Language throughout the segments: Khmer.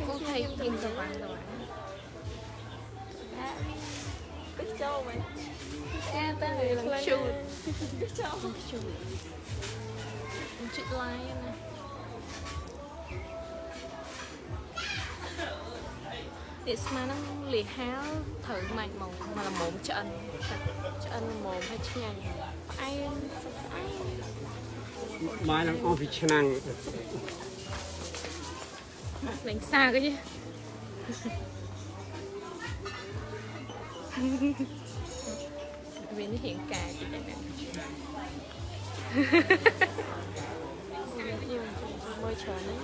Cô thấy nhìn tờ bản rồi. Biết châu mày. Em ta người làm shoot. Biết châu. Chữ like nè. Thì mà nó lì háo thử mạnh màu mà là mồm trận mồm hay chi nhành ai mai nó có vị năng đánh xa cái chứ vì nó hiện cài thì đây nè môi trường đấy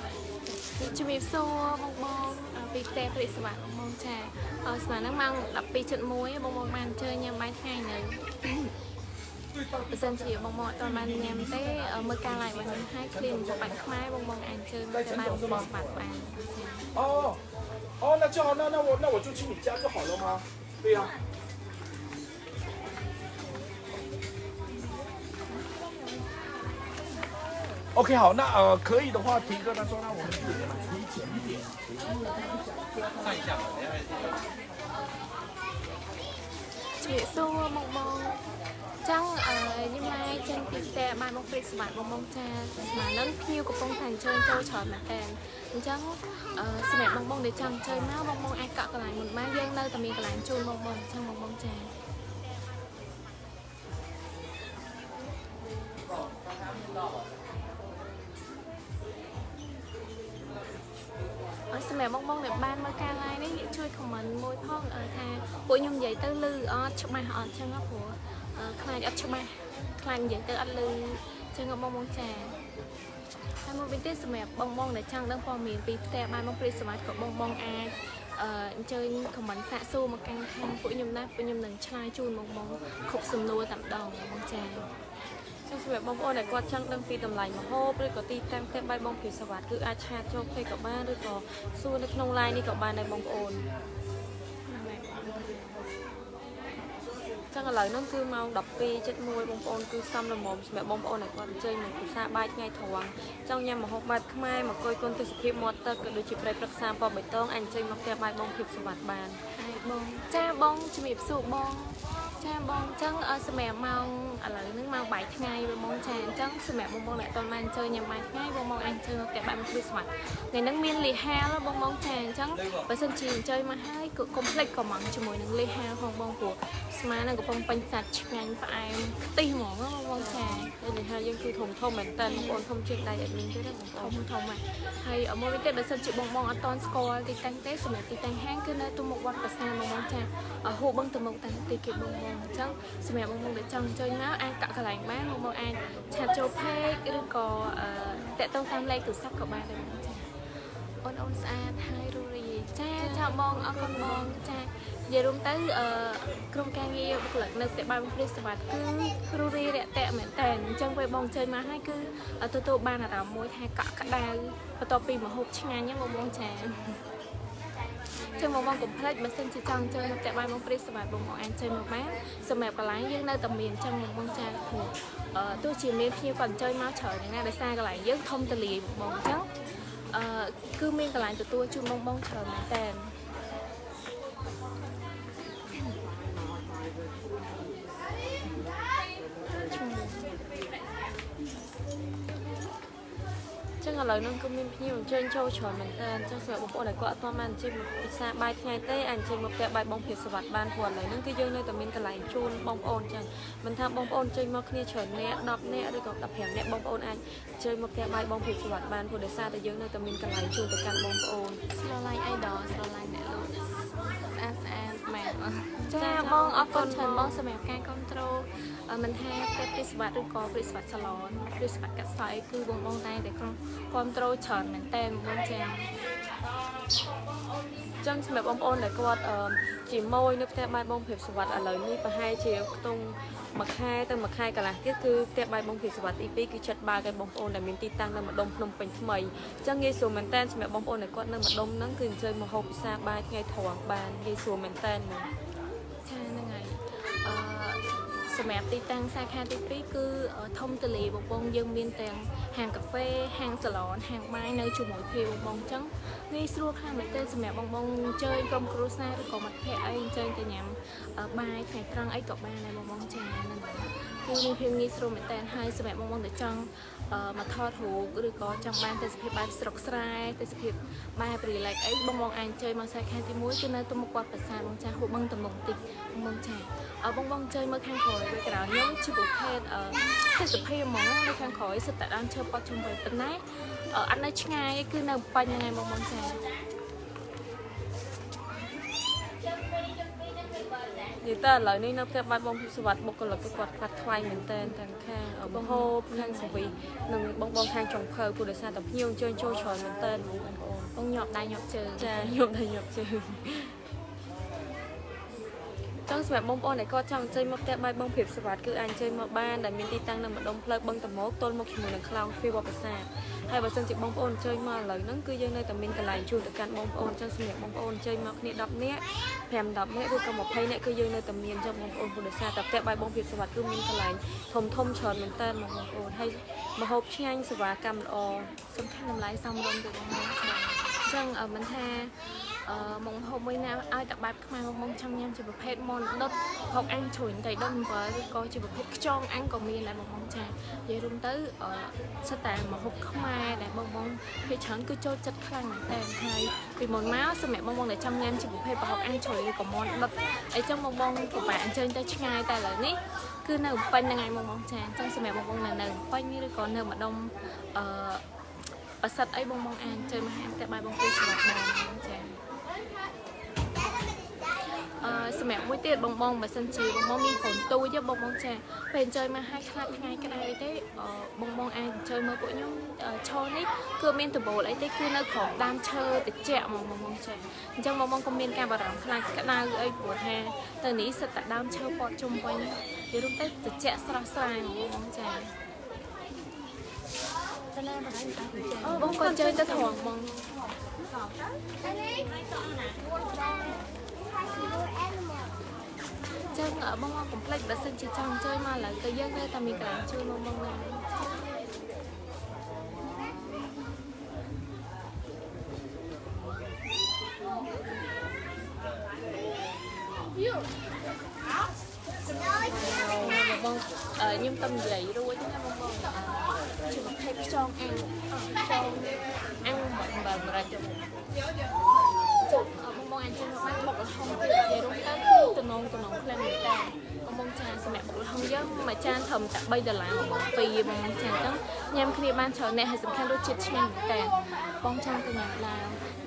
chụp hình xô bông bông bị tè bị sờ bạc bông trà sờ bạc nó mang đập bị trận muối bông bông mang chơi nhầm bài ngày này dân chỉ bông bông toàn ban nhầm té mới ca lại và hai clean cho bạn khoai bông bông ăn chơi cái bài bông bông sờ bạc bàn 哦哦，那正好，那我就去你家就好了吗？对呀、OK， 好，那可以的话，提哥他说让我们可以减一点。看一下吧，chụp hình xô bông bông chẳng nhưng mà trên cái tè bài bông bị sờ bạc bông bông trà mà nó nhiều của bông thành chơi trôi tròn mà tèn chẳng sờ bạc bông bông để chẳng chơi máu bông bông ai cọ cái lại một má dân nơi tầm mình cái lại chôn bông bông trong bông bông trà sờ bạc bông bông để ban mới ca lại đấy chơi của mình môi phong ở thà bộ nhung giấy tơ lư chụp mày họ chân nó của khai ăn chụp mày khai giấy tơ ăn lư chân nó bông bông trà hai mươi bên tết sờ bạc bông bông để trang đang phong miền vì tè ban bông sờ bạc của bông bông ai chơi của mình xạ xu một căng thang bộ nhung nát bộ nhung đừng chai chun bông bông khúc sầm nua tạm đầu bông trà trong sự việc bông bông này qua trăng đăng phi tầm lạnh mà hô rồi có ti tam tem bay bông phi sờ bạc cứ ai cha cho phê cả ba rồi có xu nước nông lai đi cả ba này bông ồn chẳng là lời nó cứ mau đập pi chết môi bông ồn cứ xăm là mồm mẹ bông ồn này qua chơi mình cũng xa bay ngay thoáng trong nhà mà hộp bát mai mà coi con từ sự một tơ cứ đôi chụp lại bật xa vào bể tông anh chơi mặc tem bay bông phi sờ bạc bàn bông cha bông chụp hiệp sụ bông cha bông chẳng sờ mẹ mau lời nước mau bảy ngày với bông trà chẳng sờ mẹ bông bông lại toàn man chơi nhà máy ngay bông bông anh chơi kẹp bạn một mặt ngày nắng miên lì ha đó bông bông trà chẳng và sân chìm chơi mà hai cực complex còn mặn cho mỗi nắng lì ha không bông của smart này của bông bánh sạch nhanh phải tì mỏng đó bông trà đây này hai dân cư thùng thông mình tên bông không chuyện đây để mình tới đó bông thông mà hay ở mỗi bên tết để sân chìm bông bông ở toàn score thì tăng tết sờ mẹ thì tăng hang cứ nơi tôi một quán cà sa bông trà ở hồ bông từ một tăng thì kịp bông bông chẳng sờ mẹ bông bông để chân chơi máu ăn cả cái lạnh bán bông bông ăn chà châu phê cái có tệ tông tam lây từ sắc của ba đây ôn ôn xa thay rồi cha chào bông ở con bông cha giờ đúng tới không ca nghe một lần nữa tại ban phê sạch cứ ruri để tệ mẹ tèn chân về bông chơi mà hai cứ tôi ban là đào môi hai cả cả đào và to pin mà hộp chinh anh nhá bông trà chơi một bông cũng plek mà xin chỉ chọn chơi tại ban bông phê sạch bông ăn chơi một mát sờ mẹp cả lái dưới nơi tầm miền trong một bông trà tôi chỉ miền khi còn chơi máu trời này để xa cái lại dưới thông từ lì bông trắng cứ miên cái lại từ tôi chung bông bông trời mẹ tèn chắc là lời nâng công viên nhiều trên châu trời mình tên trong sự bông bông này có toàn màn trên một xa bay ngày tết anh trên một kẹo bài bông phiệt sạt ban huồn này nâng cái dương nơi tầm miền cái lại chun bông ôn chẳng mình tham bông ôn chơi một kia trời nè đập nè rồi còn đập hẻm nè bông ôn anh chơi một kẹo bài bông phiệt sạt ban huồn để xa tới dương nơi tầm miền cái lại chun từ căn bông ôn slow line ai đó slow line nè luôn mẹ cha bông ở con thần bông sầm mẹ can control mình hay cái prismat rồi có prismat salon prismat cắt sợi cứ bông bông tay để con control tròn mình tên bông trà chân mẹ bông ôn để con chỉ môi nước tép bài bông phiệt sạt ở lời ní và hai chiều tung mặt hai cả là cái cứ tép bài bông phiệt sạt ip cứ chặt ba cái bông ôn để mình ti tăng lên một đông nông bình mày chân nghe số mình tên mẹ bông ôn để con lên một đông nắng cứ chơi một hộp xa ba ngày thoáng bàn nghe số mình tên này cha này ngày សម្រាប់ទីតាំងសាខាទី2គឺធំទលាបងយើងមានទាំងហាងកាហ្វេហាងសាឡនហាងបាយនៅជាមួយគ្នាបងអញ្ចឹងងាយស្រួលខ្លាំងមែនទែនសម្រាប់បងអញ្ជើញក្រុមគ្រួសារឬក៏មិត្តភក្តិអីអញ្ជើញទៅញ៉ាំបាយថ្ងៃត្រង់អីក៏បានដែរបងចាហ្នឹងគឺមានភាពងាយស្រួលមែនទែនហើយសម្រាប់បងទៅចង់មកថតរូបឬក៏ចង់បានទេសភាពបែបស្រុកស្រែទេសភាពបែប relax អីបងអាចអញ្ជើញមកសាខាទី1គឺនៅទំមុខវត្តប្រាសាទបងចាហួបបឹងតំណងតិចបងចាបងអញ្ជើញមកខាងក្រោយវិញក្រៅខ្ញុំជាប្រភេទទេសភាពហ្មងនៅខាងក្រោយសិតតែដើមឈើប៉ត់ជុំវិញប៉ុន្តែអត់នៅឆ្ងាយគឺនៅបាញ់ហ្នឹងឯងបងចានិយាយតើឥឡូវនេះនៅផ្ទះបាយបងភិបសុវត្ថិបុគ្គលិកគាត់ខ្វាត់ខ្វាយមែនតើទាំងខាងបងហូបខាងសវីនិងបងខាងចុងភៅពុទ្ធសាសនាតែភ្ញៀវអញ្ជើញចូលច្រើនមែនតើបងប្អូន បងញាប់ដៃញាប់ជើង ចាញាប់ដៃញាប់ជើងចង់សម្រាប់បងប្អូនដែលគាត់ចង់អញ្ជើញមកផ្ទះបាយបងភិបសុវត្ថិគឺអាចអញ្ជើញមកបានដែលមានទីតាំងនៅម្ដុំផ្លូវបឹងតមោកទល់មុខជាមួយនឹងខ្លោងទ្វារវត្តប្រាសាទហើយបើសិនជាបងប្អូនអញ្ជើញមកឥឡូវហ្នឹងគឺយើងនៅតែមានកន្លែងជួលទៅកាន់បងប្អូនចឹងសម្រាប់បងប្អូនអញ្ជើញមកគ្នា10នាក់5-10នាក់ឬក៏20នាក់គឺយើងនៅតែមានចឹងបងប្អូនពុទ្ធសាសនាតែផ្ទះបាយបងភិបសុវត្ថិគឺមានកន្លែងធំច្រើនមែនតើបងប្អូនហើយម្ហូបឆ្ងាញ់សេវាកម្មល្អសំខាន់តម្លៃសមរម្យទៅបងប្អូនចឹងមិនថាមកហូបមួយណាឲ្យតែបែបខ្មែរមកចង់ញ៉ាំជាប្រភេទមាន់ដុតហូបអាំងជ្រុញតែដុតអំបិលឬក៏ជាប្រភេទខ្យងអាំងក៏មានដែរបងចានិយាយរួមទៅសិតតែមកហូបខ្មែរដែលបងភាគច្រើនគឺចូលចិត្តខ្លាំងមែនតើហើយពីមុនមកសម្រាប់បងដែលចង់ញ៉ាំជាប្រភេទប្រហុកអាំងជ្រុញឬក៏មាន់ដុតអីចឹងបងពិបាកអញ្ជើញទៅឆ្ងាយតែឥឡូវនេះគឺនៅពេញហ្នឹងឯងបងចាអញ្ចឹងសម្រាប់បងនៅពេញឬក៏នៅម្ដុំប្រសិទ្ធអីបងអាចអញ្ជើញមកហាងតែបាយបងពីសម្រាប់បានចាសម្រាប់មួយទៀតបងបើសិនជាបងមានកូនទូចបងចាពេលអញ្ជើញមកឲ្យខ្លាចថ្ងៃក្តៅអីទេបងអាចអញ្ជើញមកពួកខ្ញុំឈរនេះគឺមានដំបូលអីទេគឺនៅក្រោមដើមឈើត្រជាក់បងចាអញ្ចឹងបងក៏មានការបារម្ភខ្លាចក្តៅអីព្រោះថាទៅនេះសិតតែដើមឈើព័ទ្ធជុំវិញវារួមទៅត្រជាក់ស្រស់ស្រាយបងចាបងក៏chơi tới thoảng mong chân ở bông complex đã xin chị chồng chơi mà lại cái dân đây tao mình cả chơi mong mong này bông nhưng tâm dậy rồi chứ bông bông chỉ một thêm cho ăn bận ra cho bông bông ăn trên một bát bột là không vậy đúng cái từ nông lên người ta bông trà sẽ mẹ bột là không nhớ mà cha thầm tại bây giờ lại một vì bông trà đó nhằm khi ban chờ này hay sắm khăn đôi chết trên người ta bông trà từ nhà là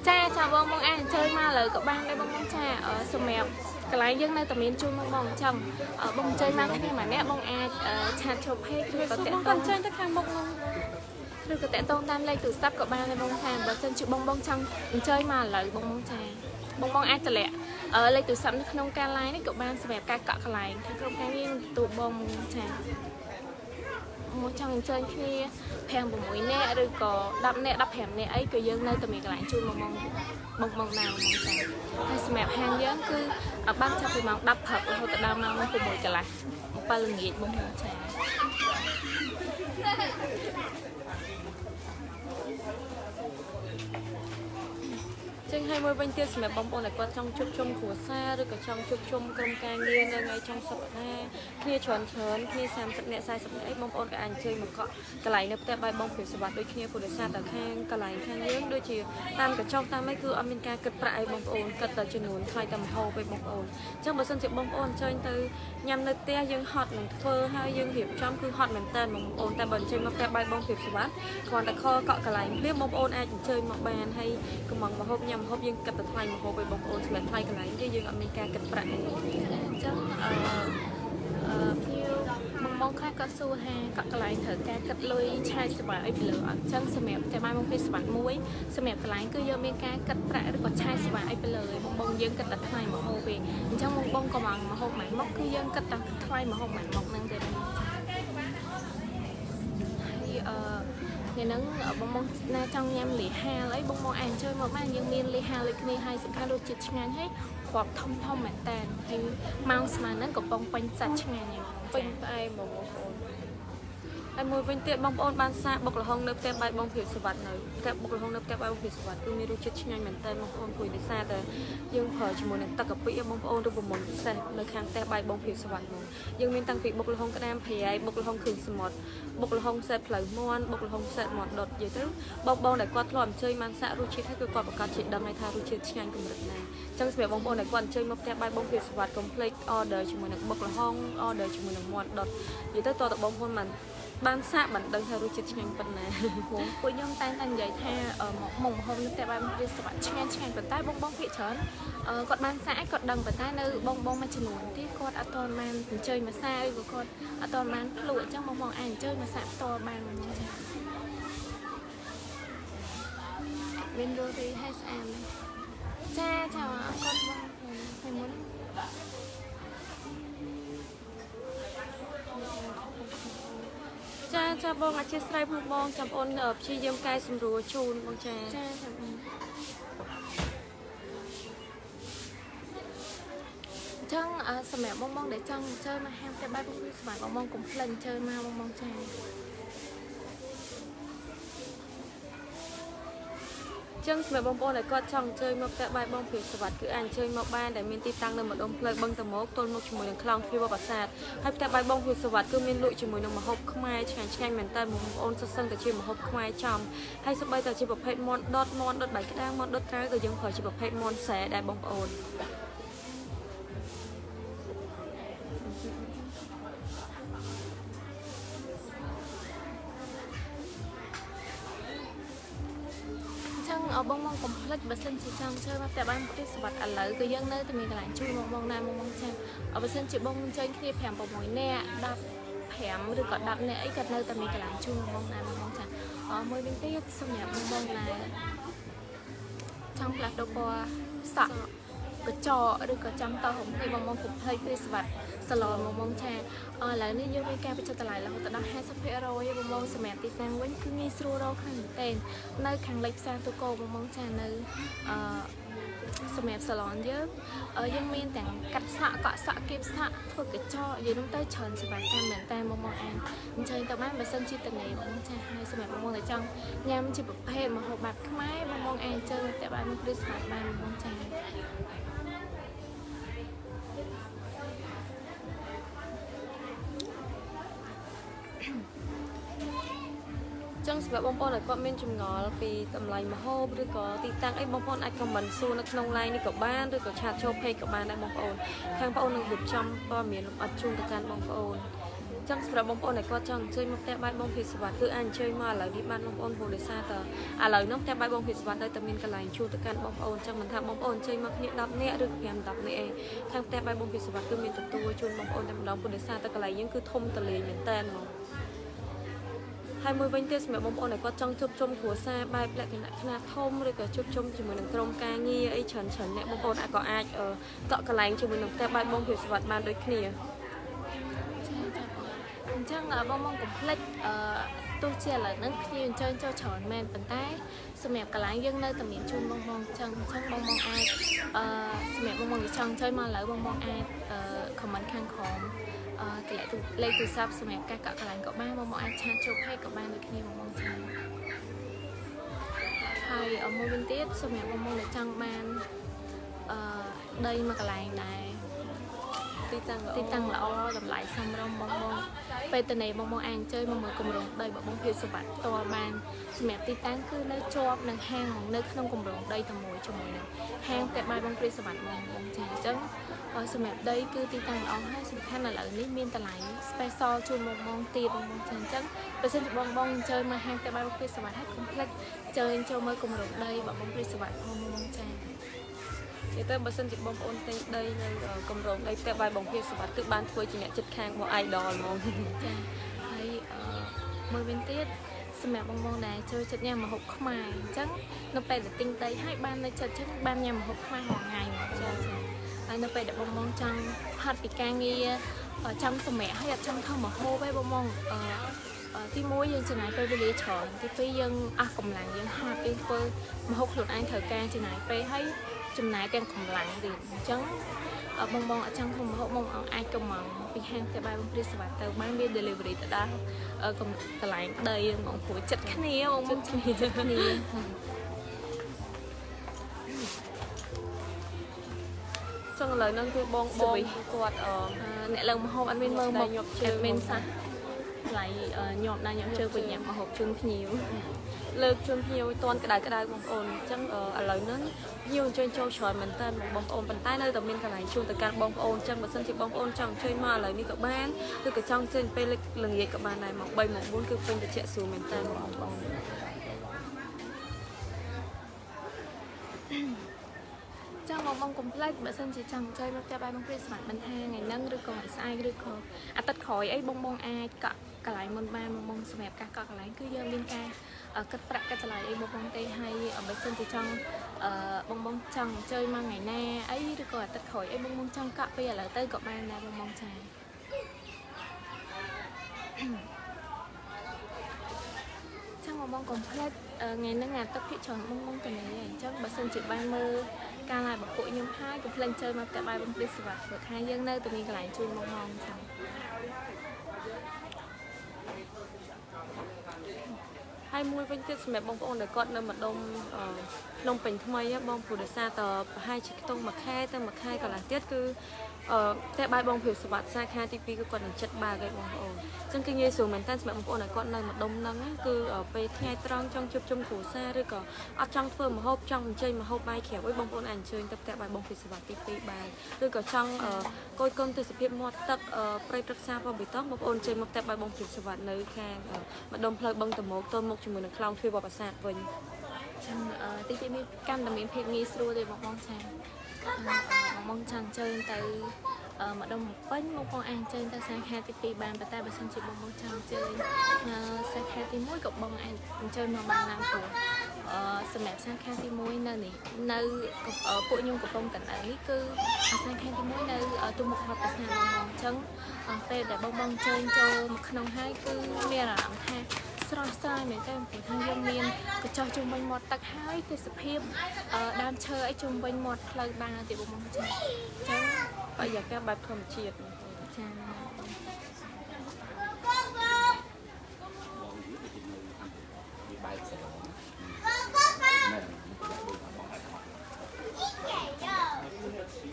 cha chào bông ăn chơi ma lời cậu ban đây bông trà ở sầm mèo cái lái dân này tầm miền trung bông chồng ở bông chơi mang cái mà nét bông chặt chụp hết có thể còn chơi tất cả bông được có thể tôn tam lên từ sắp của ba lên bông hàng và sân chịu bông chồng chơi mà lợi bông trà bông ai từ lẹ ở lên từ sắp nước nông ca lai đấy cậu ba sẽ đẹp ca cọ lại không cái nghiêng tụ bông trà một trong chơi khi phèn của mũi nè rồi có đập hẻm nè ấy cứ dân nơi tụi mình lại chui bông nào bông trà hay xem đẹp hàng dân cứ ở bác cho thì mong đập thật rồi tự đau mong của mũi cả lại một ba lần nghỉ bông trà chân ហើយមួយវិញទៀតសម្រាប់បងប្អូនដែលគាត់ចង់ជួបជុំគ្រួសារឬក៏ចង់ជួបជុំក្រុមការងារនៅថ្ងៃចុងសប្តាហ៍គ្នាច្រើនគ្នា30នាក់40នាក់អីបងប្អូនក៏អាចអញ្ជើញមកកក់កន្លែងនៅផ្ទះបាយបងព្រាបសុវត្ថិដូចគ្នាពុទ្ធសាសនាខាងកន្លែងខាងយើងដូចជាតាមកញ្ចុះតាមអីគឺអត់មានការគិតប្រាក់អីបងប្អូនគិតតែចំនួនថ្លៃតែម្ហូបឯងបងប្អូនអញ្ចឹងបើសិនជាបងប្អូនអញ្ជើញទៅញ៉ាំនៅផ្ទះយើងហត់នឹងធ្វើហើយយើងរៀបចំគឺហត់មែនតើបងប្អូនតែបើអញ្ជើញមកផ្ទះបាយបងព្រាបសុវត្ថិគ្រាន់តែខកកកន្លែងព្រាបបងប្អូនអាចអញ្ជើញមកបានហើយកំងម្ហូបញ៉ាំម្ហូបយើងគិតតែថ្លៃម្ហូបឲ្យបងប្អូនសម្រាប់ថ្លៃកន្លែងយើងអត់មានការគិតប្រាក់អីអញ្ចឹងបងខ្លះក៏សួរថាកកន្លែងត្រូវការគិតលុយឆាយសម្រាប់អីពីលើអត់ចឹងសម្រាប់តែបាយមកពីសម្បត្តិមួយសម្រាប់កន្លែងគឺយើងមានការគិតប្រាក់ឬក៏ឆាយសម្រាប់អីពីលើបងយើងគិតតែថ្លៃម្ហូបវិញអញ្ចឹងបងក៏មកម្ហូបមួយមុខគឺយើងគិតតែថ្លៃម្ហូបមួយមុខហ្នឹងទេហើយនឹងបងណាចង់ញ៉ាំលីហាលអីបងអាចអញ្ជើញមកបានយើងមានលីហាលដូចគ្នាហើយសំខាន់រសជាតិឆ្ងាញ់ហើយគ្រាប់ធំមែនតើហើយម៉ោងស្មើហ្នឹងកំពុងពេញសាច់ឆ្ងាញ់ហ្នឹង ពេញផ្អែមបងប្អូនហើយមួយវិញទៀតបងប្អូនបានសាកបុកល្ហុងនៅផ្ទះបាយបងភាពសុវត្ថិនៅផ្ទះបុកល្ហុងនៅផ្ទះបាយបងភាពសុវត្ថិគឺមានរសជាតិឆ្ងាញ់មែនតើបងប្អូនព្រោះដោយសារតែយើងប្រើជាមួយនឹងទឹកកាពិបងប្អូនឬប្រមុនពិសេសនៅខាងផ្ទះបាយបងភាពសុវត្ថិមកយើងមានតាំងពីបុកល្ហុងក្តាមប្រៃបុកល្ហុងគ្រឿងសមុទ្របុកល្ហុងផ្សេផ្លូវមាន់បុកល្ហុងផ្សេមាត់ដុតនិយាយទៅបងដែលគាត់ធ្លាប់អញ្ជើញបានសាករសជាតិហើយគឺគាត់ប្រកាសជាដឹងថារសជាតិឆ្ងាញ់កម្រិតណាអញ្ចឹងសម្រាប់បងប្អូនដែលគាត់អញ្ជើញមកផ្ទះបាយបងភាពសុវត្ថិកុំភ្លេច order ជាមួយនឹងបុកល្ហុង order ជាមួយនឹងមាន់ដុតនិយាយទៅតើបងប្អូនបានសាកបានដឹងថារសជាតិឆ្ងាញ់ប៉ុណ្ណាពួកខ្ញុំតែនិយាយថាមុខម្ហូបនៅផ្ទះបាយវាស្វាក់ឆ្ងាញ់ប៉ុន្តែបងភាគច្រើនគាត់បានសាកគាត់ដឹងប៉ុន្តែនៅបងមួយចំនួនទៀតគាត់អត់ទាន់បានអញ្ជើញមកសាកឬក៏គាត់អត់ទាន់បានភ្លក់អញ្ចឹងបងអាចអញ្ជើញមកសាកផ្ទាល់បានមានរសជាតិហើយស្អាតចាគាត់បងហើយមុនចាបងអធិស្ឋានផងបងចាំអូនព្យាយាមកែសម្រួលជូនបងចាអញ្ចឹងសម្រាប់បងដែលចង់អញ្ជើញមកហាងផ្ទះបាយបងគឺស្មាតបងកុំភ្លេចអញ្ជើញមកបងចាចឹងសម្រាប់បងប្អូនដែលគាត់ចង់អញ្ជើញមកផ្ទះបាយបងភាពសុវត្ថិគឺអាចអញ្ជើញមកបានដែលមានទីតាំងនៅម្ដុំផ្លូវបឹងតមោកទល់មុខជាមួយនឹងខ្លោងទ្វារវត្តប្រាសាទហើយផ្ទះបាយបងភាពសុវត្ថិគឺមានលក់ជាមួយនឹងម្ហូបខ្មែរឆ្ងាញ់មែនតើបងប្អូនសិស្សឹងតែជាម្ហូបខ្មែរចំហើយសូម្បីតែជាប្រភេទមាន់ដុតបាយក្តាមមាន់ដុតក្រៅក៏យើងប្រើជាប្រភេទមាន់សែដែរបងប្អូនបងកុំភ្លេចបើសិនជាចង់chơiមកផ្ទះបាយផ្ទះសុវត្ថិឥឡូវគឺយើងនៅតែមានកន្លែងជួយបងណាបងចាបើសិនជាបងចង់គ្នា5 6នាក់15ឬក៏10នាក់អីក៏នៅតែមានកន្លែងជួយបងណាបងចាមួយវិញទៀតសម្រាប់បងណាចង់ផ្លាស់ប្ដូរពណ៌សក់កញ្ចក់ឬក៏ចង់តោះhôm nayបងកុំភ្លេចផ្ទះសុវត្ថិសាឡនបងចាឥឡូវនេះយើងមានការបញ្ចុះតម្លៃរហូតដល់ 50% បងសម្រាប់ទីតាំងវិញគឺងាយស្រួលរកខាងតែនៅខាងលិចផ្សារទូកោបងចានៅសម្រាប់សាឡនយើងមានទាំងកាត់សាក់កក់សាក់គៀបសាក់ធ្វើកញ្ចក់យើងនឹងទៅច្រើនសេវាកម្មមែនតែបងអានអញ្ចឹងទៅបានបើសិនជាតនេបងចាហើយសម្រាប់បងដែលចង់ញ៉ាំជាប្រភេទម្ហូបបែបខ្មែរបងអានជើតែបានព្រឹស្មាតបានបងចាចឹងសម្រាប់បងប្អូនដែលគាត់មានចម្ងល់ពីតម្លៃម្ហូបឬក៏ទីតាំងអីបងប្អូនអាចខមមិនសួរនៅក្នុង LINE នេះក៏បានឬក៏ឆាតចូល page ក៏បានដែរបងប្អូនខាងបងប្អូននឹងរៀបចំព័ត៌មានលម្អិតជូនទៅកាន់បងប្អូនចឹងសម្រាប់បងប្អូនដែលគាត់ចង់អញ្ជើញមកផ្ទះបាយបងភាពសុវត្ថិគឺអាចអញ្ជើញមកឥឡូវនេះបានបងប្អូនព្រោះដោយសារតើឥឡូវនោះផ្ទះបាយបងភាពសុវត្ថិនៅតែមានកន្លែងជួលទៅកាន់បងប្អូនចឹងមិនថាបងប្អូនអញ្ជើញមកគ្នា10នាក់ឬ5 10នាក់អីខាងផ្ទះបាយបងភាពសុវត្ថិគឺមានទទួលជូនបងប្អូនតែម្ដងព្រោះដោយសារតើកន្លែងយើងគឺធំទលាយមែនតើហ្មងហើយមួយវិញទៀតសម្រាប់បងប្អូនដែលគាត់ចង់ជួបជុំគ្រួសារបែបលក្ខណៈខ្នាតធំឬក៏ជួបជុំជាមួយនឹងក្រុមការងារអីច្រើនអ្នកបងប្អូនអាចកក់កន្លែងជាមួយនឹងផ្ទះបាយបងភាពសុវត្ថិបានដូចគ្នាអញ្ចឹងបងកុំភ្លេចទោះជាឥឡូវហ្នឹងភ្ញៀវអញ្ជើញចូលច្រើនមែនប៉ុន្តែសម្រាប់កន្លែងយើងនៅតែមានជូនបងអញ្ចឹងបងអាចសម្រាប់បងចង់អញ្ជើញមកឥឡូវបងអាចcomment ខាងក្រោមលេខទូរស័ព្ទសម្រាប់ការកក់កន្លែងក៏បានបងអាចឆាតចូល page ក៏បានដូចគ្នាបងចាហើយមួយវិញទៀតសម្រាប់បងដែលចង់បានដីមួយកន្លែងដែរទីតាំងល្អតម្លៃសមរម្យបងពេលតនេបងអាចអញ្ជើញមកមើលគម្រោងដីបងភាពសុវត្ថិផ្ទាល់បានសម្រាប់ទីតាំងគឺនៅជាប់នឹងហាងនៅក្នុងគម្រោងដីតែមួយជាមួយនឹងហាងផ្ទះបាយបងព្រីសុវត្ថិបងចាអញ្ចឹងសម្រាប់ដីគឺទីតាំងល្អហើយសំខាន់ឥឡូវនេះមានតម្លៃ special ជូនបងទៀតបងចាអញ្ចឹងបើសិនជាបងអញ្ជើញមកហាងផ្ទះបាយបងព្រីសុវត្ថិហើយកុំភ្លេចចូលមើលគម្រោងដីបងព្រីសុវត្ថិបងចានិយាយទៅបើសិនជាបងប្អូនទិញដីនៅគម្រោងដីផ្ទះបាយបងភាពសុវត្ថិគឺបានធ្វើជាអ្នកចិត្តខាងរបស់ idol ហ្មងចាហើយមួយវិញទៀតសម្រាប់បងដែលចូលចិត្តញ៉ាំម្ហូបខ្មែរអញ្ចឹងនៅពេលដែលទិញដីហើយបាននៅចិត្តចឹងបានញ៉ាំម្ហូបខ្មែររាល់ថ្ងៃចាហើយនៅពេលដែលបងចង់ហត់ពីការងារចង់សម្រាកហើយអត់ចង់ធ្វើម្ហូបទេបងទី1យើងចំណាយពេលវេលាច្រើនទី2យើងអស់កម្លាំងយើងហាត់យើងធ្វើម្ហូបខ្លួនឯងត្រូវការចំណាយពេលហើយ ចំណាយទាំងកម្លាំងទៀតអញ្ចឹងបងអញ្ចឹងខ្ញុំបងអាចកំងពីហាងផ្ទះបាយបងព្រាសវត្តទៅបានមាន delivery ទៅដល់កន្លែងដីបងព្រោះចិត្តគ្នាបងគ្នាចិត្តគ្នា ចឹងឥឡូវហ្នឹងគឺបងគាត់អ្នកលើមហូបអត់មានមើលមកអត់មានសោះថ្លៃញាប់ណាញាប់ជើងវិញញ៉ាំមហូបជូនភ្ញៀវ លើកជូនភ្ញៀវតន់ក្តៅបងប្អូនអញ្ចឹងឥឡូវហ្នឹងភ្ញៀវអញ្ជើញចូលច្រើនមែនតើបងប្អូនប៉ុន្តែនៅតែមានកន្លែងជូនទៅកាន់បងប្អូនអញ្ចឹងបើសិនជាបងប្អូនចង់អញ្ជើញមកឥឡូវនេះក៏បានឬក៏ចង់អញ្ជើញពេលល្ងាចក៏បានដែរមក3មក4គឺពេញតិចស្រួលមែនតើបងប្អូន ចាំបងកុំភ្លេចបើសិនជាចង់chơiមកផ្ទះបាយបងព្រាសវត្តមិនថាថ្ងៃហ្នឹងឬក៏ថ្ងៃស្អែកឬក៏អាទិត្យក្រោយអីបងអាចកក់កន្លែងមុនបានបងសម្រាប់ការកក់កន្លែងគឺយើងមានការគិតប្រាក់គិតតម្លៃអីបងទេហើយបើសិនជាចង់បងចង់chơiមកថ្ងៃណាអីឬក៏អាទិត្យក្រោយអីបងចង់កក់ពេលឥឡូវទៅក៏បានដែរបងចា ចាំបងកុំភ្លេចថ្ងៃហ្នឹងអាទឹកភាគច្រើនបងទៅនេះអញ្ចឹងបើសិនជាបានមើលការឡាយបពុខ្ញុំហើយកុំភ្លេចchơiមកផ្ទះបាយបងព្រាសវត្តព្រោះថាយើងនៅតែមានកន្លែងជួយមកអញ្ចឹង ហើយមួយវិញទៀតសម្រាប់បងប្អូនដែលគាត់នៅម្ដុំភ្នំពេញថ្មីបងព្រោះដោយសារតប្រហែលជាខ្ទង់មួយខែទៅមួយខែកន្លះទៀតគឺផ្ទះបាយបងព្រាសវត្តសាខាទី2គឺគាត់នឹងចិត្តបើកឯបងប្អូនអញ្ចឹងគឺងាយស្រួលមែនតើសម្រាប់បងប្អូនដែលគាត់នៅម្ដុំហ្នឹងគឺពេលថ្ងៃត្រង់ចង់ជួបជុំគ្រួសារឬក៏អត់ចង់ធ្វើម្ហូបចង់អញ្ជើញម្ហូបបាយក្រៅអីបងប្អូនអាចអញ្ជើញទៅផ្ទះបាយបងព្រាសវត្តទី2បានឬក៏ចង់គយគន់ទេសភាពមាត់ទឹកព្រៃព្រឹក្សាពណ៌បៃតងបងប្អូនអញ្ជើញមកផ្ទះបាយបងព្រាសវត្តនៅខាងម្ដុំផ្លូវបឹងតមោកទល់មុខជាមួយនឹងខ្លោងទ្វារវត្តប្រាសាទវិញ ចឹងទីទីមានកម្មតែមានភាពងាយស្រួលទេបងចាបងចង់chơiទៅម្ដុំពេញបងអាចchơiទៅសាខាទី2បានតែបើសិនជាបងចង់chơiសាខាទី1ក៏បងអាចchơiមកបានណាព្រោះសម្រាប់សាខាទី1នៅនេះនៅពួកខ្ញុំកំពុងតែនៅនេះគឺសាខាទី1នៅទូមុខវត្តប្រាសាទបងអញ្ចឹងពេលដែលបងchơiចូលមកក្នុងហើយគឺមានអារម្មណ៍ថា ស្រស់ស្រាយមែនទេព្រោះថាយើងមានកញ្ចក់ជុំវិញមាត់ទឹកហើយទេសភាពដើមឈើអីជុំវិញមាត់ផ្លូវបានទៀតបងចាអញ្ចឹងបរិយាកាសបែបធម្មជាតិចា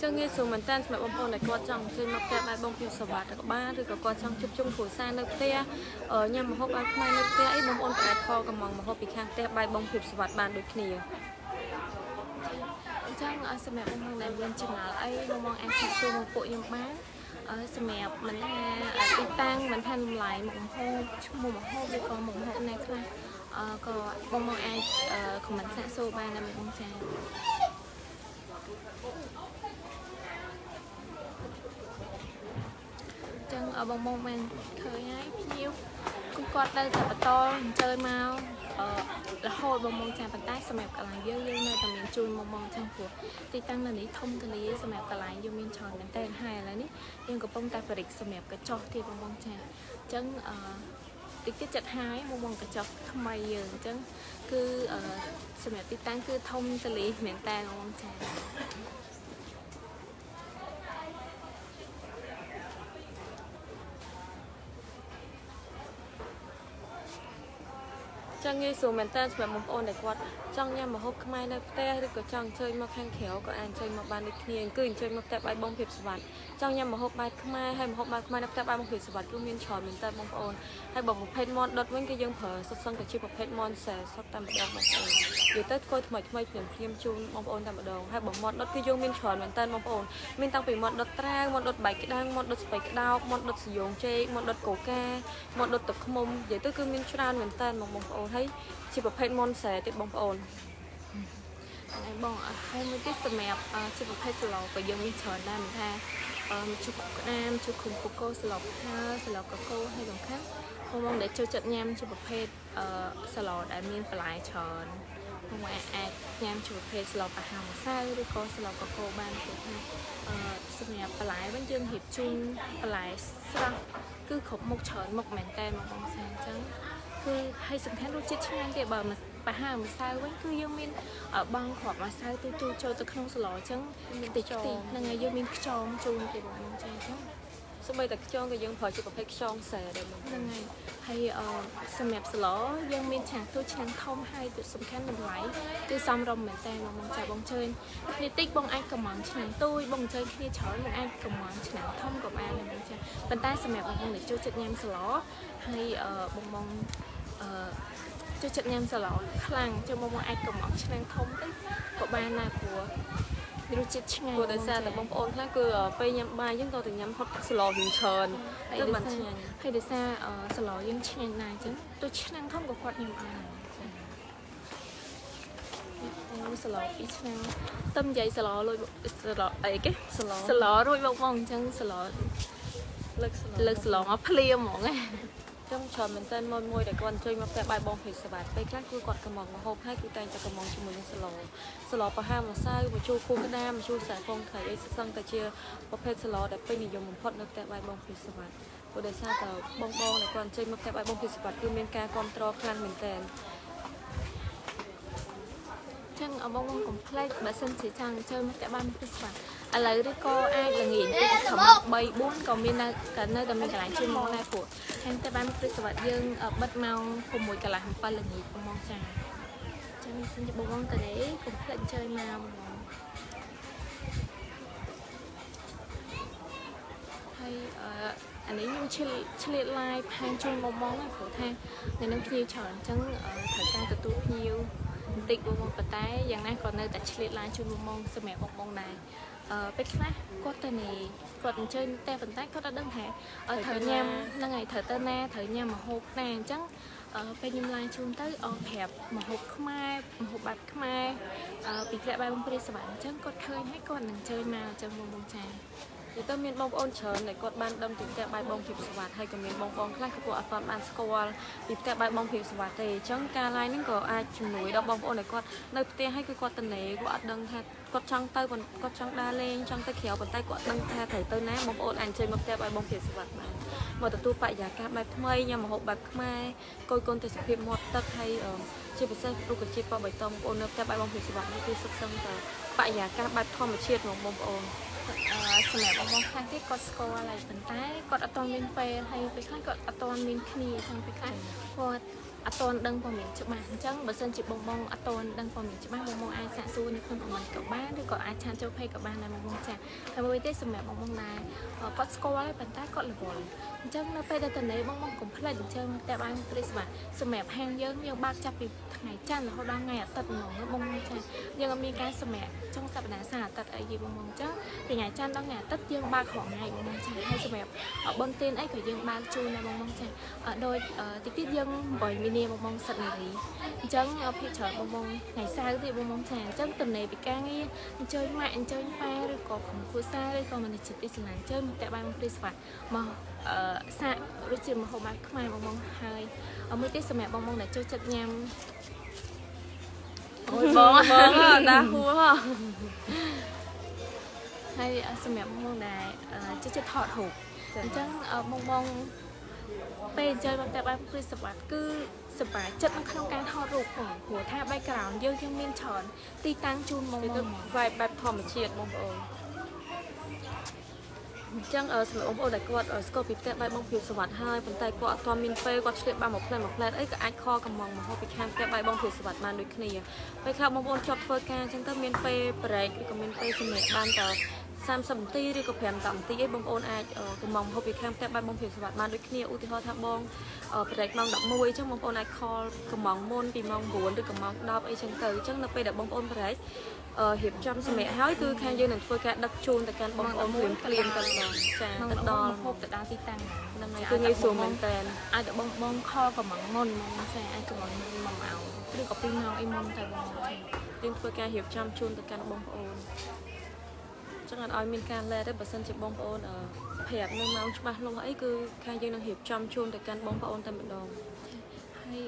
ចឹងងាយស្រួលមែនតើសម្រាប់បងប្អូនដែលគាត់ចង់អញ្ជើញមកផ្ទះបាយបងព្រាសវត្តក៏បានឬក៏គាត់ចង់ជួបជុំគ្រួសារនៅផ្ទះញ៉ាំម្ហូបបាយខ្មែរនៅផ្ទះអីបងប្អូនក៏អាចខលកំងម្ហូបពីខាងផ្ទះបាយបងព្រាសវត្តបានដូចគ្នា អញ្ចឹងសម្រាប់បងប្អូនដែលមានចម្ងល់អីបងអាចសាកសួរមកពួកខ្ញុំបានសម្រាប់មិនថាទីតាំងមិនថាតម្លៃមុខម្ហូបឈ្មោះម្ហូបឬក៏មុខម្ហូបណាខ្លះក៏បងអាចខមមិនសាកសួរបានដែរបងចា ចឹងបងបានឃើញហើយភ្ញៀវគឺគាត់នៅតែបន្តអញ្ជើញមករហូតបងចាប៉ុន្តែសម្រាប់កន្លែងយើងនៅតែមានជួយបងចឹងព្រោះទីតាំងនៅនេះធំទូលាយសម្រាប់កន្លែងយើងមានច្រើនមែនតើហើយឥឡូវនេះយើងកំពុងតែបរិយាសម្រាប់កញ្ចក់ទៀតបងចាអញ្ចឹងតិចទៀតចិត្តហើយបងកញ្ចក់ថ្មីយើងអញ្ចឹងគឺសម្រាប់ទីតាំងគឺធំទូលាយមែនតើបងចា ចឹងងាយស្រួលមែនតើសម្រាប់បងប្អូនដែលគាត់ចង់ញ៉ាំម្ហូបខ្មែរនៅផ្ទះឬក៏ចង់អញ្ជើញមកខាងក្រៅក៏អាចអញ្ជើញមកបានដូចគ្នាគឺអញ្ជើញមកផ្ទះបាយបងព្រាសវត្តចង់ញ៉ាំម្ហូបបាយខ្មែរហើយម្ហូបបាយខ្មែរនៅផ្ទះបាយបងព្រាសវត្តគឺមានច្រើនមែនតើបងប្អូនហើយបើប្រភេទមាន់ដុតវិញគឺយើងប្រើសុទ្ធសឹងតែជាប្រភេទមាន់សែសុទ្ធតែម្ដងបងប្អូននិយាយទៅធ្វើថ្មីភ្លាមជូនបងប្អូនតែម្ដងហើយបើមាន់ដុតគឺយើងមានច្រើនមែនតើបងប្អូនមានតាំងពីមាន់ដុតត្រាវមាន់ដុតបាយក្ដាំងមាន់ដុតស្ពៃក្តោបមាន់ដុតសយងចេកមាន់ដុតកូកាមាន់ដុតទឹកឃ្មុំនិយាយទៅគឺមានច្រើនមែនតើបងប្អូនហើយ ជាប្រភេទមុនសែទៀតបងប្អូនហើយបងហើយមួយទៀតសម្រាប់ជាប្រភេទស្លក៏យើងមានច្រើនដែរមិនថាជូរក្តាមជូរឃុំកូកូស្លបហាស្លកកូហើយសំខាន់បងដែលចូលចិត្តញ៉ាំជាប្រភេទស្លដែលមានបន្លែច្រើនបងអាចញ៉ាំជាប្រភេទស្លអាហារម្សៅឬក៏ស្លកកូបានព្រោះថាសម្រាប់បន្លែវិញយើងរៀបជូនបន្លែស្រស់គឺគ្រប់មុខច្រើនមុខមែនតើបងប្អូនអញ្ចឹង គឺហើយសំខាន់រសជាតិឆ្ងាញ់ទៀតបើប្រហែលម្សៅវិញគឺយើងមានបងគ្រាប់ម្សៅទៅចូលទៅក្នុងសឡអញ្ចឹងមានតិចហ្នឹងហើយយើងមានខ្យងជូនទៀតបងចាអញ្ចឹង សូម្បីតែខ្យងក៏យើងប្រើជាប្រភេទខ្យងសែដែរបង ហ្នឹងហើយសម្រាប់សឡយើងមានឆ្នាំងតូចឆ្នាំងធំហើយសំខាន់តម្លៃគឺសមរម្យមែនតើបងចាបងជើញគ្នាតិចបងអាចកំងឆ្នាំងតូចបងជើញគ្នាច្រើនបងអាចកំងឆ្នាំងធំក៏បានដែរបងចាប៉ុន្តែសម្រាប់បងដែលចូលចិត្តញ៉ាំសឡហើយបងចូលចិត្តញ៉ាំសឡខ្លាំងចឹងបងអាចកំងឆ្នាំងធំទៅក៏បានដែរព្រោះ រសជាតិឆ្ងាញ់ ព្រោះដោយសារតែបងប្អូនខ្លះគឺពេលញ៉ាំបាយយើងក៏ទៅញ៉ាំហត់ទឹកស្លរៀងច្រើនទៅបានឆ្ងាញ់ ហើយដោយសារសឡយើងឆ្ងាញ់ណាស់អញ្ចឹងទៅឆ្នាំងធំក៏គាត់ញ៉ាំអត់សឡពីឆ្នាំងទៅនិយាយសឡលុយសឡអីគេសឡរួចបងអញ្ចឹងសឡលើកសឡមកភ្លាមហ្មងណា ចឹងច្រើនមែនតើមួយដែលគាត់អញ្ជើញមកផ្ទះបាយបងភេទសវត្តពេលខ្លះគឺគាត់កំងមកហូបហើយគឺតែងតែកំងជាមួយនឹងសឡប្រហាម្សៅម្ជូរគូក្តាមម្ជូរខ្សែកងត្រីអីសឹងតែជាប្រភេទសឡដែលពេញនិយមបំផុតនៅផ្ទះបាយបងភេទសវត្តព្រោះដោយសារតែបងដែលគាត់អញ្ជើញមកផ្ទះបាយបងភេទសវត្តគឺមានការគ្រប់គ្រងខ្លាំងមែនតើ ចឹងបងកុំភ្លេចបើសិនជាចង់ចូលមកតែបានពិស្វាឥឡូវឬក៏អាចល្ងាចតិចខំ3 4ក៏មាននៅតែមានកន្លែងជួយមកដែរព្រោះខាងតែបានពិស្វាយើងបិទម៉ោង6 កន្លះ 7 ល្ងាចបងចាចឹងសិនជាបងទៅនេះកុំភ្លេចចូលមកបងហើយអានេះខ្ញុំឆ្លៀតឡាយផានជូនបងណាព្រោះថានៅនឹងភ្ញៀវច្រើនអញ្ចឹងត្រូវការទទួលភ្ញៀវ បន្តិចបងប៉ុន្តែយ៉ាងណាក៏នៅតែឆ្លៀតឡានជូនបងសម្រាប់បងដែរពេលខ្លះគាត់ទៅនេះគាត់អញ្ជើញតែប៉ុន្តែគាត់អត់ដឹងថាត្រូវញ៉ាំហ្នឹងហើយត្រូវទៅណាត្រូវញ៉ាំម្ហូបណាអញ្ចឹងពេលខ្ញុំឡានជូនទៅប្រាប់ម្ហូបខ្មែរម្ហូបបែបខ្មែរពីផ្លែបាយបងព្រាសវណ្ណអញ្ចឹងគាត់ឃើញហើយគាត់នឹងអញ្ជើញមកអញ្ចឹងបងចា ទៅមានបងប្អូនច្រើនដែលគាត់បានដឹងពីផ្ទះបាយបងភេទសវត្តហើយក៏មានបងប្អូនខ្លះគឺគាត់អត់បានស្គាល់ពីផ្ទះបាយបងភេទសវត្តទេអញ្ចឹងការ live ហ្នឹងក៏អាចជំនួយដល់បងប្អូនដែលគាត់នៅផ្ទះហើយគឺគាត់ទៅនេគាត់អត់ដឹងថាគាត់ចង់ទៅគាត់ចង់ដើរលេងចង់ទៅក្រៅប៉ុន្តែគាត់ដឹងថាត្រូវទៅណាបងប្អូនអាចអញ្ជើញមកផ្ទះបាយបងភេទសវត្តបានមកទទួលបរិយាកាសបែបថ្មីញ៉ាំម្ហូបបែបខ្មែរគយគន់ទេសភាពមាត់ទឹកហើយជាពិសេសរុក្ខជាតិពណ៌បៃតងបងប្អូននៅផ្ទះបាយបងភេទសវត្តនេះគឺសុទ្ធសឹងតែបរិយាកាសបែបធម្មជាតិហ្មងបងប្អូន សម្រាប់បងខ្លះទៀតគាត់ស្គាល់ហើយប៉ុន្តែគាត់អត់ទាន់មានពេលហើយពេលខ្លះគាត់អត់ទាន់មានគ្នាអញ្ចឹងពេលខ្លះគាត់អត់ទាន់ដឹងព័ត៌មានច្បាស់អញ្ចឹងបើសិនជាបងអត់ទាន់ដឹងព័ត៌មានច្បាស់បងអាចសាកសួរនៅក្នុងខមមិនក៏បានឬក៏អាចឆានចូលពេកក៏បានដែរបងចាហើយមួយទៀតសម្រាប់បងដែរគាត់ស្គាល់ហើយប៉ុន្តែគាត់រវល់អញ្ចឹងនៅពេលដែលតនេបងកុំភ្លេចអញ្ចឹងតែបានព្រីស្វាសម្រាប់ហាងយើងបើកចាប់ពីថ្ងៃច័ន្ទរហូតដល់ថ្ងៃអាទិត្យហ្មងបងចាយើងអត់មានការសម្រាប់ចុងសប្តាហ៍សៅរ៍អាទិត្យអីទេបងអញ្ចឹងពីថ្ងៃច័ន្ទដល់ថ្ងៃអាទិត្យយើងបើករាល់ថ្ងៃបងចាហើយសម្រាប់បុណ្យទានអីក៏យើងបើកជួយណាបងចាដោយតិចទៀតយើង8មីនាបងសិតនារីអញ្ចឹងភាគច្រើនបងថ្ងៃសៅរ៍ទេបងចាអញ្ចឹងតំណេពីការងារអញ្ជើញម៉ាក់អញ្ជើញប៉ាឬក៏ក្រុមគ្រួសារឬក៏មនស្សចិត្តអ៊ីស្លាមអញ្ជើញមកតែបានព្រីស្វាមកសាករសជាតិម្ហូបបែបខ្មែរបងហើយមួយទៀតសម្រាប់បងដែលចូលចិត្តញ៉ាំអូយបងដាហួរហើយសម្រាប់បងដែលចូលចិត្តថតរូបអញ្ចឹងបងពេលអញ្ជើញមកតែបានព្រីស្វាគឺសប្បាយចិត្តនៅក្នុងការថតរូបផងព្រោះថា background យើងមានច្រើនទីតាំងជូនបង vibe បែបធម្មជាតិបងប្អូនអញ្ចឹងសម្រាប់បងប្អូនដែលគាត់ស្គាល់ពីផ្ទះបាយបងភេទសវត្តហើយប៉ុន្តែគាត់អត់ទាន់មានពេលគាត់ឆ្លៀតបានមួយផ្លែអីក៏អាចខលកំងមកហូបពីខាងផ្ទះបាយបងភេទសវត្តបានដូចគ្នាពេលខ្លះបងប្អូនជាប់ធ្វើការអញ្ចឹងទៅមានពេល break ឬក៏មានពេលសម្រាប់បានត30 នាទីឬក៏5 នាទីអីបងប្អូនអាចកំងហូបពីខាងផ្ទះបាយបងភេទសវត្តបានដូចគ្នាឧទាហរណ៍ថាបង break ម៉ោង 11 អញ្ចឹងបងប្អូនអាចខលកំងមុនពីម៉ោង 9 ឬក៏ម៉ោង 10 អីចឹងទៅអញ្ចឹងនៅពេលដែលបងប្អូន break រៀបចំសម្រាប់ហើយគឺខាងយើងនឹងធ្វើការដឹកជូនទៅកាន់បងប្អូនព្រាមទៅបងចាទៅដល់ហូបទៅដល់ទីតាំងហ្នឹងហើយគឺងាយស្រួលមែនតើអាចបងខលកំងមុនមកចាអាចកំងមុន1 ម៉ោងឬក៏2 ម៉ោងអីមុនទៅបងចាយើងធ្វើការរៀបចំជូនទៅកាន់បងប្អូនចឹងអត់ឲ្យមានការលែទេបើសិនជាបងប្អូនប្រាប់នៅម៉ោងច្បាស់លាស់អីគឺខាងយើងនឹងរៀបចំជូនទៅកាន់បងប្អូនតែម្ដងហើយ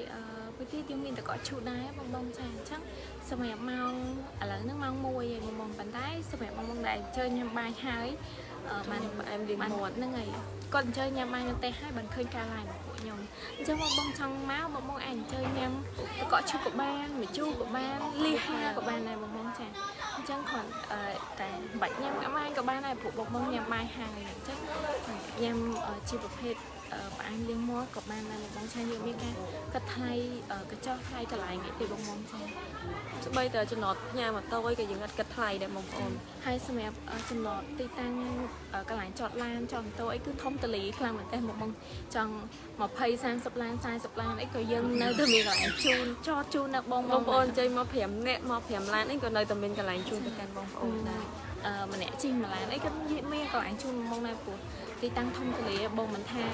ពេលទីយើងមានតកឈូដែរបងចាអញ្ចឹងសម្រាប់ម៉ោងឥឡូវហ្នឹងម៉ោង 1 ហើយបងប៉ុន្តែសម្រាប់បងដែលអញ្ជើញញ៉ាំបាយហើយ em liền một ហ្នឹងហើយគាត់អញ្ជើញញ៉ាំបាយនៅទេហើយបានឃើញការឡាយរបស់ពួកខ្ញុំអញ្ចឹងបងចង់មកបងអាចអញ្ជើញញ៉ាំកកឈូកក៏បានម្ជូរក៏បានលីហាក៏បានដែរបងចាអញ្ចឹងគាត់តែបាច់ញ៉ាំបាយក៏បានដែរព្រោះបងញ៉ាំបាយហើយអញ្ចឹងញ៉ាំជាប្រភេទផ្អែមលៀងមាត់ក៏បានដែរបងចាយើងមានការកាត់ថ្លៃកញ្ចក់ថ្លៃកន្លែងទេបងចា ស្បីតែចំណតផ្ញើម៉ូតូអីក៏យើងអត់គិតថ្លៃដែរបងប្អូន ហើយសម្រាប់ចំណតទីតាំងកន្លែងចតឡានចតម៉ូតូអីគឺធំតលីខ្លាំងមែនតើបងចង់20 30ឡាន40ឡានអីក៏យើងនៅតែមានកន្លែងជូនចតជូននៅបងប្អូនចេញមក5នាក់មក5ឡានអីក៏នៅតែមានកន្លែងជូនទៅកាន់បងប្អូនដែរ ម្នាក់ជិះមួយឡានអីក៏មានកន្លែងជូនបងដែរព្រោះទីតាំងធំតលីបងមិនថា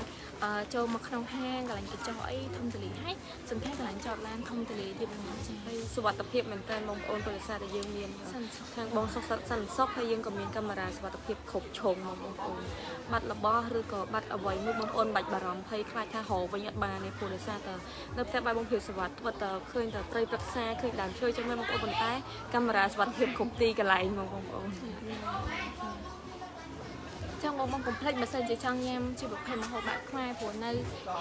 ចូលមកក្នុងហាងកន្លែងកញ្ចក់អីធំតលីហើយសំខាន់កន្លែងចតឡានធំតលីទៀតបងចា៎ ហើយសុវត្ថិភាពមែនតើបងប្អូនពលរដ្ឋដែលយើងមានខាងបងសុខសន្តិសុខហើយយើងក៏មានកាមេរ៉ាសុវត្ថិភាពគ្រប់ជ្រុងបងប្អូនបាត់របស់ឬក៏បាត់អ្វីមួយបងប្អូនបាច់បារម្ភភ័យខ្លាចថារកវិញអត់បានទេពលរដ្ឋតែនៅផ្ទះបាយបងភាពសុវត្ថិគាត់តែឃើញតែព្រៃព្រឹក្សាឃើញដើមឈើចឹងមែនបងប្អូនប៉ុន្តែកាមេរ៉ាសុវត្ថិភាពគ្រប់ទីកន្លែងបងប្អូន ចង់បងកុំភ្លេចបើសិនជាចង់ញ៉ាំជាប្រភេទម្ហូបបែបខ្មែរព្រោះនៅ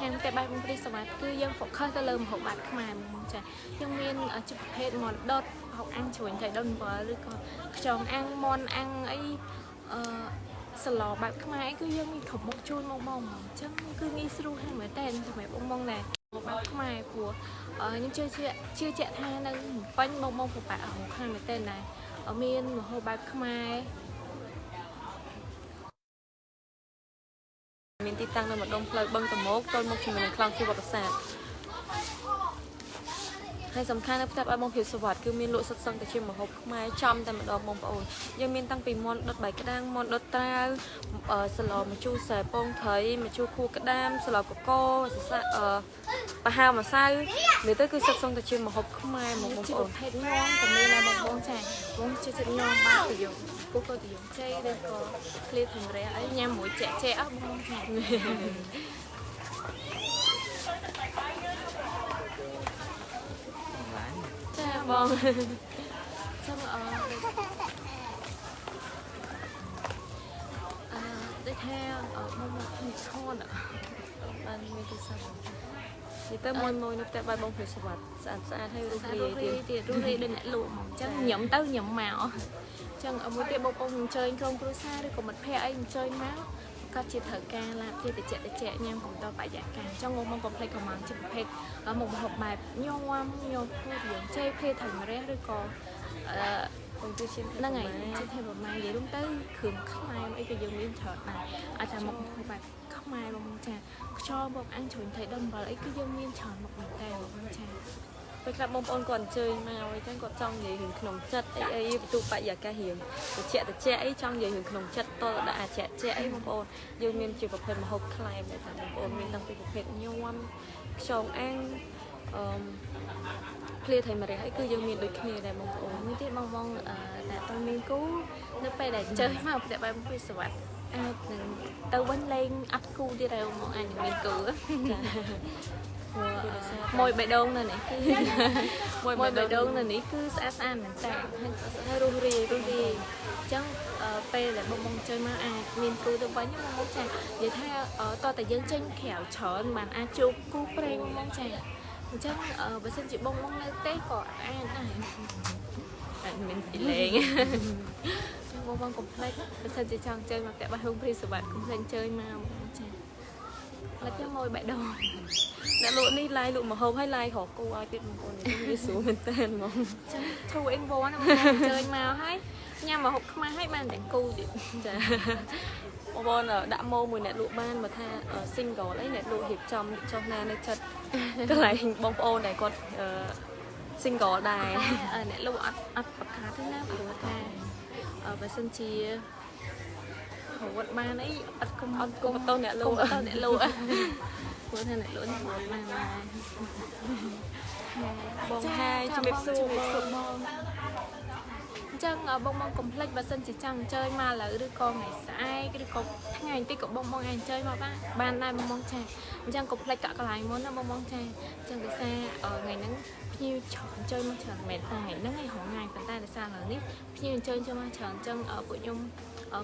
ហាងតែបែបបងព្រីសវ៉ាត់គឺយើង focus ទៅលើម្ហូបបែបខ្មែរហ្មងចាយើងមានជាប្រភេទមាន់ដុតហុកអាំងជ្រួញត្រីដុតអំបិលឬក៏ខ្យងអាំងមាន់អាំងអីសាឡបែបខ្មែរអីគឺយើងមានគ្រប់មុខជូនបងអញ្ចឹងគឺងាយស្រួលហើយមែនតើសម្រាប់បងដែរបែបខ្មែរព្រោះខ្ញុំជឿជាក់ថានៅបាញ់បងពិបាករកខាងមែនតើដែរមានម្ហូបបែបខ្មែរ មានទីតាំងនៅម្ដុំផ្លូវបឹងតមោកទល់មុខជាមួយនឹងខ្លងជីវកសាស្ត្រហើយសំខាន់នៅផ្ទះបាយបងភាពសុវត្ថិគឺមានលក់សុទ្ធសឹងតែជាម្ហូបខ្មែរចំតែម្ដងបងប្អូនយើងមានតាំងពីមាន់ដុតបាយក្ដាំងមាន់ដុតត្រាវសាឡម្ជូរខ្សែពងត្រីម្ជូរខួរក្ដាមសាឡកកប្រហើម្សៅនេះទៅគឺសុទ្ធសឹងតែជាម្ហូបខ្មែរបងប្អូនជាប្រភេទញ៉ាំក៏មានដែរបងប្អូនចាបងជិះញ៉ាំបានទៅយកគូក៏ទៅយកចេឬក៏ឃ្លៀបទាំងរះអីញ៉ាំមួយចែកអស់បងចា ចាបងចាំដូចថាបងមកពីឈុនបានមានទីសាស្ត្រនិយាយទៅមួយនៅផ្ទះបាយបងភាពសុវត្ថិស្អាតហើយរូបរាយទៀតរូបរាយដូចអ្នកលក់ហ្មងអញ្ចឹងញ៉ាំទៅញ៉ាំមកអញ្ចឹងមួយទៀតបងប្អូនអញ្ជើញក្រុមគ្រួសារឬក៏មិត្តភ័ក្តិអីអញ្ជើញមកក៏ជាត្រូវការឡាបជាតិចញ៉ាំកំដរបរិយាកាសអញ្ចឹងបងកុំភ្លេចកំងជាប្រភេទមុខម្ហូបបែបញ៉ាំធ្វើយើងចេភ្លាថៃម្រះឬក៏បងជួយឈាមហ្នឹងហើយជាថៃប្រមាណនិយាយរួមទៅគ្រឿងខ្មែរអីក៏យើងមានច្រើនដែរអាចថាមុខម្ហូបបែបខ្មែរបងចាខ្យល់មកអាំងជ្រុញថៃដុំអំបិលអីគឺយើងមានច្រើនមុខមែនតើបងចា ពេលខ្លះបងប្អូនគាត់អញ្ជើញមកអញ្ចឹងគាត់ចង់និយាយរឿងក្នុងចិត្តអីបន្ទូបរិយាកាសរៀងតិចអីចង់និយាយរឿងក្នុងចិត្តតើដាក់អាចអីបងប្អូនយើងមានជាប្រភេទម្ហូបខ្លែមតែបងប្អូនមានតាំងពីប្រភេទញ៉ាំខ្យងអាំងឃ្លាថៃម្រះអីគឺយើងមានដូចគ្នាដែរបងប្អូនមួយទៀតបងតែតើមានគូនៅពេលដែលអញ្ជើញមកផ្ទះបាយបងព្រីសវ៉ាត់អាចនឹងទៅវិញលេងអត់គូទៀតហើយបងអាចនឹងមានគូចា មួយបេះដូងនៅនេះគឺមួយបេះដូងនៅនេះគឺស្អាតមែនតើហើយរស់រាយអញ្ចឹងពេលដែលបងចេញមកអាចមានគូទៅវិញបងចានិយាយថាតើតែយើងចេញក្រៅច្រើនបានអាចជួបគូព្រេងបងចាអញ្ចឹងបើសិនជាបងនៅទេក៏អាចដែរអាចមានពីលេងបងកុំភ្លេចបើសិនជាចង់ចេញមកផ្ទះបាយហុងព្រីសវ៉ាត់កុំភ្លេចចេញមកចាលើកមួយបេះដូង អ្នកលក់នេះឡាយលក់ម្ហូបឲ្យឡាយរកគូឲ្យទៀតបងប្អូននេះវាស្រួលមែនតើហ្មងធូរអេងវ៉ាន់បងជើញមកហើយញ៉ាំម្ហូបខ្មែរឲ្យបានទាំងគូទៀតចាបងប្អូនដាក់ម៉ូមួយអ្នកលក់បានមកថា single អីអ្នកលក់រៀបចំចុះណានៅចិត្តកន្លែងបងប្អូនដែលគាត់ single ដែរអ្នកលក់អត់ប្រកាសទេណាព្រោះថាបើសិនជារត់បានអីអត់គុំបន្ទោសអ្នកលក់ព្រោះថាអ្នកលក់នេះលក់បានបងហាយជំរាបសួរបងអញ្ចឹងបងកុំភ្លេចបើសិនជាចង់អញ្ជើញមកឥឡូវឬក៏ថ្ងៃស្អែកឬក៏ថ្ងៃបន្តិចក៏បងអាចអញ្ជើញមកបានដែរបងចាអញ្ចឹងកុំភ្លេចកន្លែងមុនណាបងចាអញ្ចឹងដោយសារថ្ងៃហ្នឹងភ្ញៀវច្រើនអញ្ជើញមកច្រើនមែនតែថ្ងៃហ្នឹងឯងរងថ្ងៃប៉ុន្តែដោយសារឥឡូវនេះភ្ញៀវអញ្ជើញចូលមកច្រើនអញ្ចឹងពួកខ្ញុំ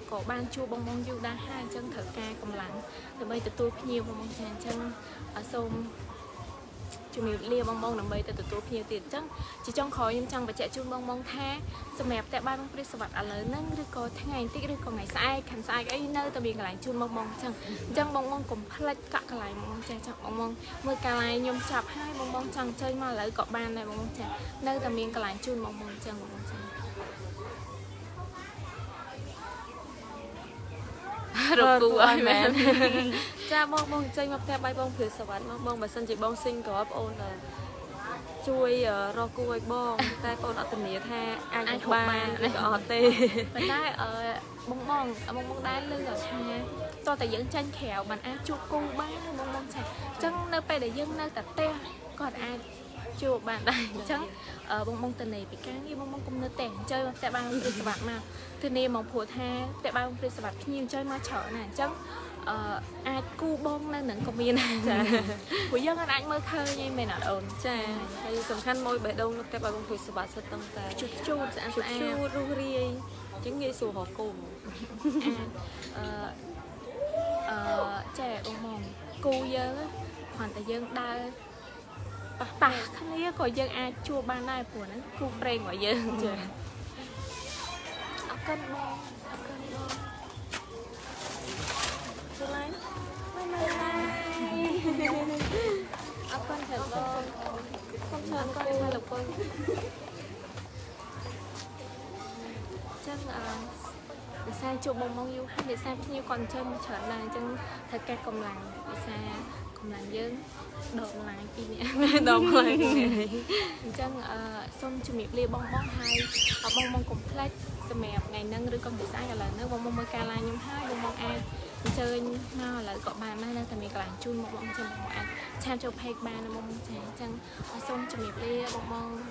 có ban chua bong bong du đa hai chân thở ca cầm lạnh từ bây từ tôi nhiều bong bong tràn chân ở sông chúng mình lia bong bong nằm bây từ tôi nhiều tiền chắc chỉ trong khói nhưng chẳng phải chạy chung bong bong tha sầm mẹp tại ban bong sập ở lớn nâng đi coi tháng ngày tích đi còn ngày sai khăn sai cái nơi tao bị cái lại chung bong bong chẳng chẳng bong bong cùng plek cả cái lại bong bong tràn chẳng bong bong mưa cả lại nhôm chập hai bong bong chẳng chơi mà lấy cọ ban này bong bong tràn nơi tao bị cái lại chung bong bong chẳng bong bong tràn rồi cô ơi mẹ cha bong chơi mà theo bay bong phía sập bong bà sân chị bong sinh có ôn là chui rau cua bong ta con ở tình nghĩa tha ai không ban ở tê mình nói bong bong đá lư ở tha to tại dẫn tranh khèo mình ăn chua cu bán bong bong chả chân nơi bay để dân nơi tập te còn ai chua bạn đây chân bong bong tình này bị cán như bong bong cũng nơi tèn chơi tại bang đi sập nào từ nay mong phù tha tại bang đi sập nhiều chơi mà chợ nè chân ai cu bong lên nặng comment của dân anh mới khơi như mày nào ổn cha hay sầm khăn môi bể đông tại bà bong phía sập sật tăng ta chút sẽ ăn chút ru ri chứng nghi sù họ cùng trẻ bong bong cu dân á hoàn tại dân đa bà không nghĩ có dân ai chua ban này của nó cu preng của dân ở cân bong lấy ở con thật bong không sợ con hay là con chân để xa chụp bong bong yêu hay để xa như còn chân trở lại chân thật ca công làng để xa công làng dân đồn lại kia nè đồng lại chân xong chụp miệng lia bong bong hai bong bong complex mẹp ngày nâng đứa con bị sai là nước bong bong mơ ca la nhưng hai bong bong ai chơi nó là cọ bàn này là tại mình làm chun một bong chân bong ăn chan cho peg bàn bong chân chân xong chụp miệng lia bong bong